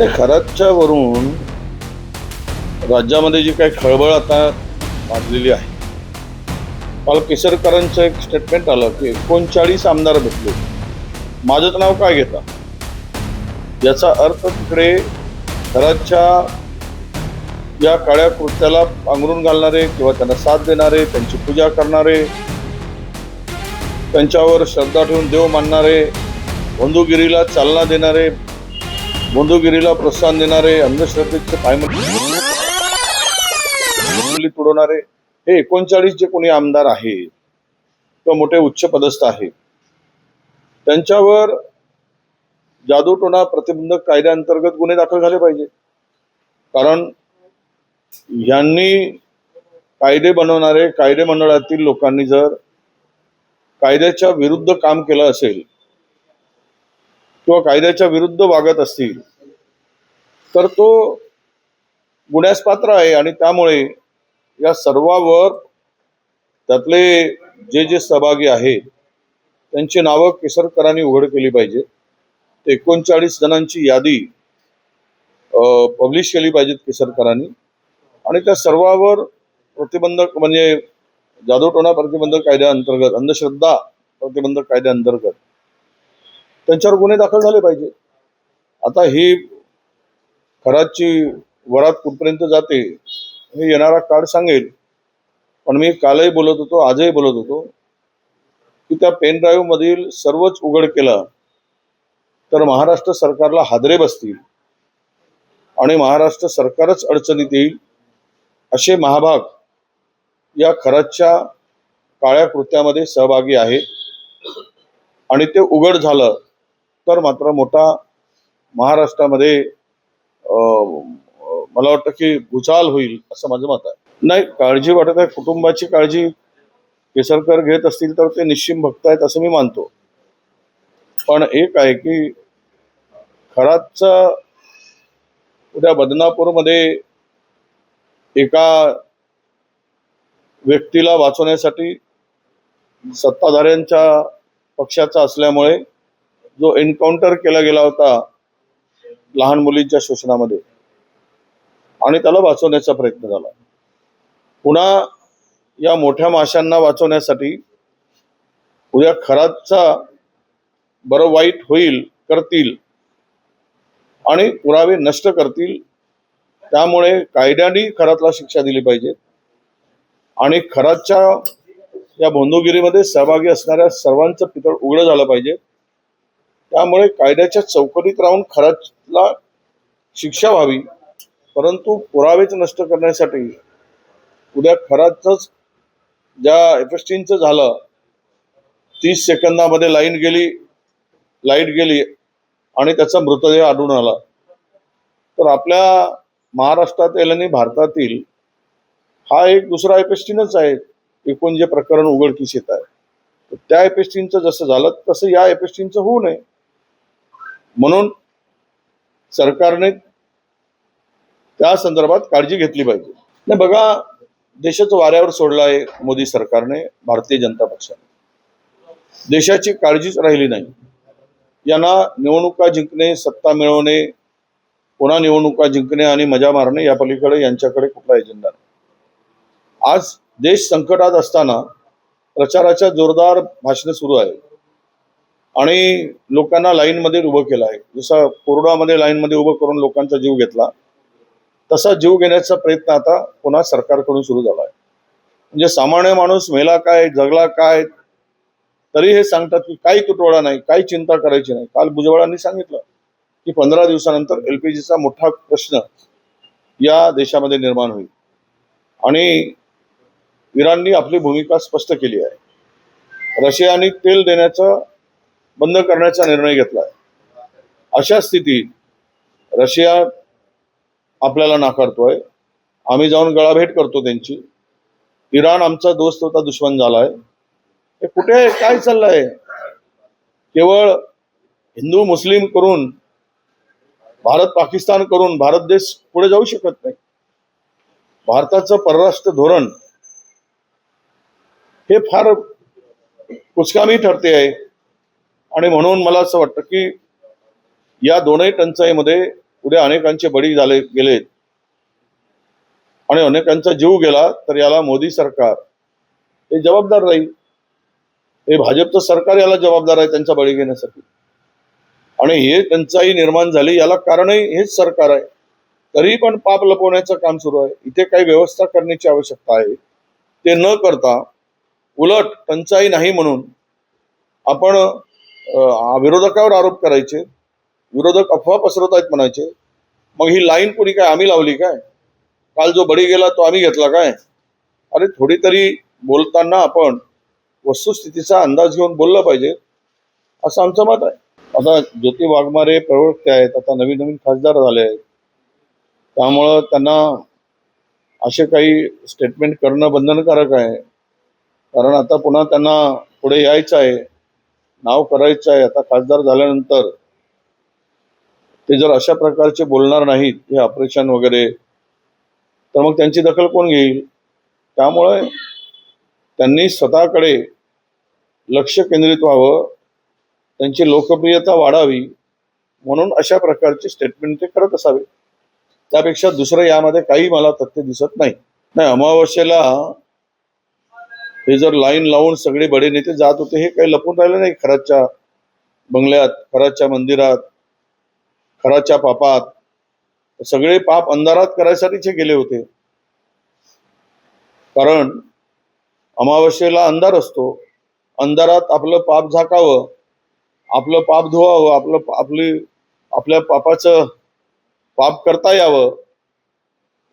खराच्या वरून राज्यामध्ये जी काही खळबळ आता माजलेली आहे, काल केसरकरांचं एक स्टेटमेंट आलं की 39 आमदार भेटले, माझंच नाव काय घेता? याचा अर्थ तिकडे खराच्या या काळ्या कृत्याला पांघरून घालणारे किंवा त्यांना साथ देणारे, त्यांची पूजा करणारे, त्यांच्यावर श्रद्धा ठेवून देव मानणारे, बंधुगिरीला चालना देणारे, बंधुगिरीला प्रोत्साहन देणारे, अंधश्रद्धेचे पायमल्ली तुडवणारे, हे 39 जे कोणी आमदार आहेत किंवा मोठे उच्च पदस्थ आहेत, त्यांच्यावर जादूटोणा प्रतिबंधक कायद्याअंतर्गत गुन्हे दाखल झाले पाहिजे. कारण यांनी कायदे बनवणारे कायदे मंडळातील लोकांनी जर कायद्याच्या विरुद्ध काम केलं असेल किंवा कायद्याच्या विरुद्ध वागत असतील तर तो गुन्ह्यास पात्र आहे. आणि त्यामुळे या सर्वावर त्यातले जे जे सहभागी आहेत त्यांची नावं केसरकरांनी उघड केली पाहिजे. 39 जणांची यादी पब्लिश केली पाहिजेत केसरकरांनी, आणि त्या सर्वावर प्रतिबंधक म्हणजे जादूटोणा प्रतिबंधक कायद्याअंतर्गत, अंधश्रद्धा प्रतिबंधक कायद्याअंतर्गत त्यांच्यावर गुन्हे दाखल झाले पाहिजे. आता ही खराची वरात कुठपर्यंत जाते हे येणारा काळ सांगेल. पण मी कालही बोलत होतो, आजही बोलत होतो की त्या पेन ड्राईव्ह मधील सर्वच उघड केलं तर महाराष्ट्र सरकारला हादरे बसतील आणि महाराष्ट्र सरकारच अडचणीत येईल. असे महाभाग या खराच्या काळ्या कृत्यामध्ये सहभागी आहेत, आणि ते उघड झालं तर मात्र मोठा महाराष्ट्रामध्ये मला वाटतं की भूचाल होईल असं माझं मत आहे. नाही, काळजी वाटत आहे, कुटुंबाची काळजी केसरकर घेत असतील तर ते निश्चिम भक्त आहेत असं मी मानतो. पण एक आहे की खराचा उद्या बदनापूरमध्ये एका व्यक्तीला वाचवण्यासाठी सत्ताधाऱ्यांच्या पक्षाचा असल्यामुळे जो एन्काउंटर केला गेला होता लहान मुलींच्या शोषणामध्ये, आणि त्याला वाचवण्याचा प्रयत्न झाला. पुन्हा या मोठ्या माशांना वाचवण्यासाठी उद्या खराचा बरं वाईट होईल, करतील आणि पुरावे नष्ट करतील. त्यामुळे कायद्याने खरातला शिक्षा दिली पाहिजे, आणि खराच्या या बंधुगिरीमध्ये सहभागी असणाऱ्या सर्वांचं पितळ उघडं झालं पाहिजे. त्यामुळे कायद्याच्या चौकटीत राहून खराला शिक्षा व्हावी, परंतु पुरावेच नष्ट करण्यासाठी उद्या खराचंच ज्या एफएसटीचं झालं, 30 सेकंदामध्ये लाईट गेली आणि त्याचा मृतदेह आढळून आला, तर आपल्या महाराष्ट्रातील आणि भारतातील हा एक दुसरा एफएसटीनच आहे. एकूण जे प्रकरण उघडकीस येत आहे त्या एफएसटीचं जसं झालं तसं या एफएसटीचं होऊ नये, म्हणून सरकारने त्या संदर्भात काळजी घेतली पाहिजे. नाही बघा, देशाचं वाऱ्यावर सोडलं आहे मोदी सरकारने, भारतीय जनता पक्षाने. देशाची काळजीच राहिली नाही. यांना निवडणुका जिंकणे, सत्ता मिळवणे, पुन्हा निवडणुका जिंकणे आणि मजा मारणे या पलीकडे यांच्याकडे कुठला एजेंडा नाही. आज देश संकटात असताना प्रचाराच्या जोरदार भाषणे सुरू आहे आणि लोकांना लाईनमध्ये उभं केलं आहे. जसं कोरोनामध्ये लाईनमध्ये उभं करून लोकांचा जीव घेतला तसा जीव घेण्याचा प्रयत्न आता पुन्हा सरकारकडून सुरू झाला आहे. म्हणजे सामान्य माणूस मेला काय, जगला काय, तरी हे सांगतात की काही तुटवडा नाही, काही चिंता करायची नाही. काल भुजबळांनी सांगितलं की 15 दिवसानंतर LPGचा मोठा प्रश्न या देशामध्ये निर्माण होईल, आणि इराणनी आपली भूमिका स्पष्ट केली आहे. रशियाने तेल देण्याचं बंद करण्याचा निर्णय घेतला आहे. अशा स्थितीत रशिया आपल्याला नाकारतोय, आम्ही जाऊन गळाभेट करतो त्यांची. इराण आमचा दोस्त होता, दुश्मन झालाय. हे कुठे काय चाललंय? केवळ हिंदू मुस्लिम करून, भारत पाकिस्तान करून भारत देश पुढे जाऊ शकत नाही. भारताचं परराष्ट्र धोरण हे फार कुचकामी ठरते आहे, आणि म्हणून मला असं वाटतं की या दोनही टंचाईमध्ये उद्या अनेकांचे बळी झाले गेलेत आणि अनेकांचा जीव गेला तर याला मोदी सरकार हे जबाबदार राहील. हे भाजपचं सरकार याला जबाबदार आहे त्यांचा बळी घेण्यासाठी. आणि हे टंचाई निर्माण झाली याला कारणही हेच सरकार आहे. तरी पण पाप लपवण्याचं काम सुरू आहे. इथे काही व्यवस्था करण्याची आवश्यकता आहे. ते न करता उलट टंचाई नाही म्हणून आपण विरोधकावर आरोप करायचे, विरोधक अफवा पसरवत आहेत म्हणायचे. मग ही लाईन कोणी काय आम्ही लावली काय? काल जो बळी गेला तो आम्ही घेतला काय? अरे थोडी तरी बोलताना आपण वस्तुस्थितीचा अंदाज घेऊन बोललं पाहिजे असं आमचं मत आहे. आता ज्योती वाघमारे प्रवक्ते आहेत, आता नवीन नवीन खासदार झाले आहेत, त्यामुळं त्यांना असे काही स्टेटमेंट करणं बंधनकारक आहे. कारण आता पुन्हा त्यांना पुढे यायचं आहे, नाव करायचं आहे. आता खासदार झाल्यानंतर ते जर अशा प्रकारचे बोलणार नाहीत हे ऑपरेशन वगैरे, तर मग त्यांची दखल कोण घेईल? त्यामुळे त्यांनी स्वतःकडे लक्ष केंद्रित व्हावं, त्यांची लोकप्रियता वाढावी म्हणून अशा प्रकारचे स्टेटमेंट ते करत असावे. त्यापेक्षा दुसरं यामध्ये काही मला तथ्य दिसत नाही. अमावस्येला हे जर लाईन लावून सगळे बडे नेते जात होते, हे काही लपून राहिले नाही. खराच्या बंगल्यात, खराच्या मंदिरात, खराच्या पापात, सगळे पाप अंधारात करायसाठीच हे गेले होते. कारण अमावस्येला अंधार असतो, अंधारात आपलं पाप झाकावं, आपलं पाप धुवावं, आपल्या पापाचं पाप करता यावं,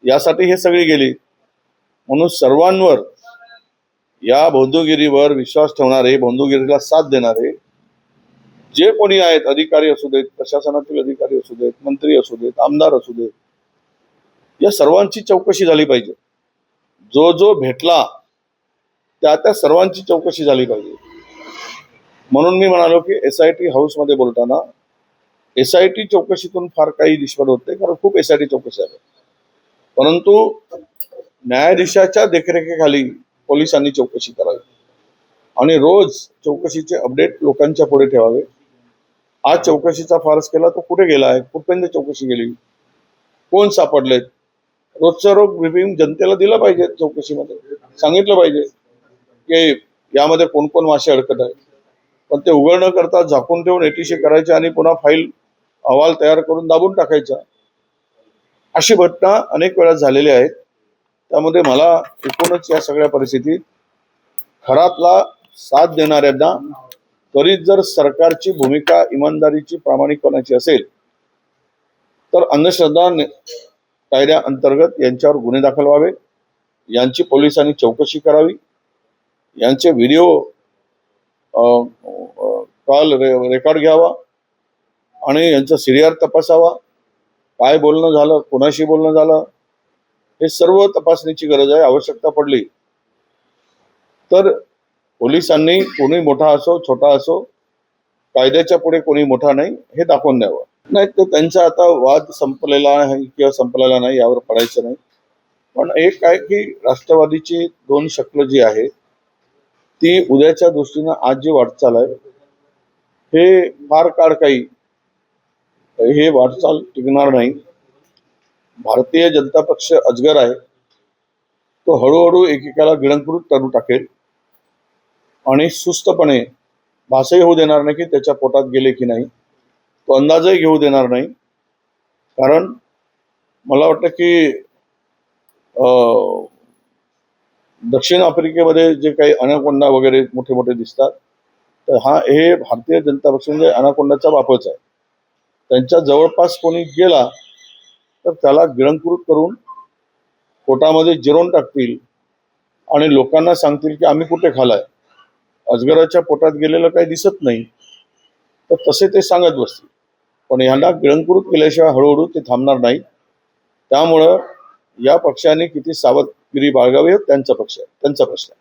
यासाठी हे सगळे गेले. म्हणून सर्वांवर, या बंधुगिरीवर विश्वास ठेवणारे, बंधुगिरीला साथ देणारे जे कोणी आहेत, अधिकारी असू देत, प्रशासनातील अधिकारी असू देत, मंत्री असू देत, आमदार असू देत, या सर्वांची चौकशी झाली पाहिजे. जो जो भेटला त्या सर्वांची चौकशी झाली पाहिजे. म्हणून मी म्हणालो की SIT हाऊसमध्ये बोलताना SIT चौकशीतून फार काही निष्पन्न होत नाही, कारण खूप SIT चौकशी आहे. परंतु न्यायाधीशाच्या देखरेखीखाली पोलिसांनी चौकशी करावी आणि रोज चौकशीचे अपडेट लोकांच्या पुढे ठेवावे. आज चौकशीचा फारच केला तो कुठे गेला आहे, कुठपर्यंत चौकशी गेली, कोण सापडलेत, रोजचा रोज ब्रीफिंग जनतेला दिला पाहिजे. चौकशीमध्ये सांगितलं पाहिजे की यामध्ये कोण कोण मासे अडकत आहे. पण ते उघड न करता झाकून ठेवून ATC करायचे आणि पुन्हा फाईल अहवाल तयार करून दाबून टाकायचा, अशी घटना अनेक वेळा झालेली आहेत. त्यामध्ये मला एकूणच या सगळ्या परिस्थितीत खरातला साथ देणाऱ्यांना, त्वरित जर सरकारची भूमिका इमानदारीची, प्रामाणिकपणाची असेल तर अंधश्रद्धा कायद्याअंतर्गत यांच्यावर गुन्हे दाखल व्हावे, यांची पोलिसांनी चौकशी करावी, यांचे व्हिडिओ कॉल रेकॉर्ड घ्यावा आणि यांचा CR तपासावा. काय बोलणं झालं, कोणाशी बोलणं झालं, हे सर्व तपासणीची गरज आहे. आवश्यकता पडली तर पोलिसांनी, कोणी मोठा असो छोटा असो, कायद्याच्या पुढे कोणी मोठा नाही हे दाखवून द्यावं. नाही तर त्यांचा आता वाद संपलेला आहे किंवा संपलेला नाही यावर पडायचं नाही. पण एक आहे की राष्ट्रवादीची 2 शक्ल जी आहे ती उद्याच्या दृष्टीनं आज जी वाटचाल आहे, हे फार काळ काही हे वाटचाल टिकणार नाही. भारतीय जनता पक्ष अजगर आहे, तो हळूहळू एकेकाला गिळंकृत करून टाकेल आणि सुस्तपणे भासही होऊ देणार नाही की त्याच्या पोटात गेले की नाही, तो अंदाजही घेऊ देणार नाही. कारण मला वाटतं की दक्षिण आफ्रिकेमध्ये जे काही अनाकोंडा वगैरे मोठे मोठे दिसतात, तर हे भारतीय जनता पक्ष म्हणजे अनाकोंडाचा बापच आहे. त्यांच्या जवळपास कोणी गेला तर त्याला गिळंकृत करून पोटामध्ये जिरवून टाकतील आणि लोकांना सांगतील की आम्ही कुठे खालाय, अजगराच्या पोटात गेलेलं काही दिसत नाही, तर तसे ते सांगत बसतील. पण ह्यांना गिळंकृत केल्याशिवाय हळूहळू ते थांबणार नाही. त्यामुळं या पक्षाने किती सावधगिरी बाळगावी त्यांचा प्रश्न आहे.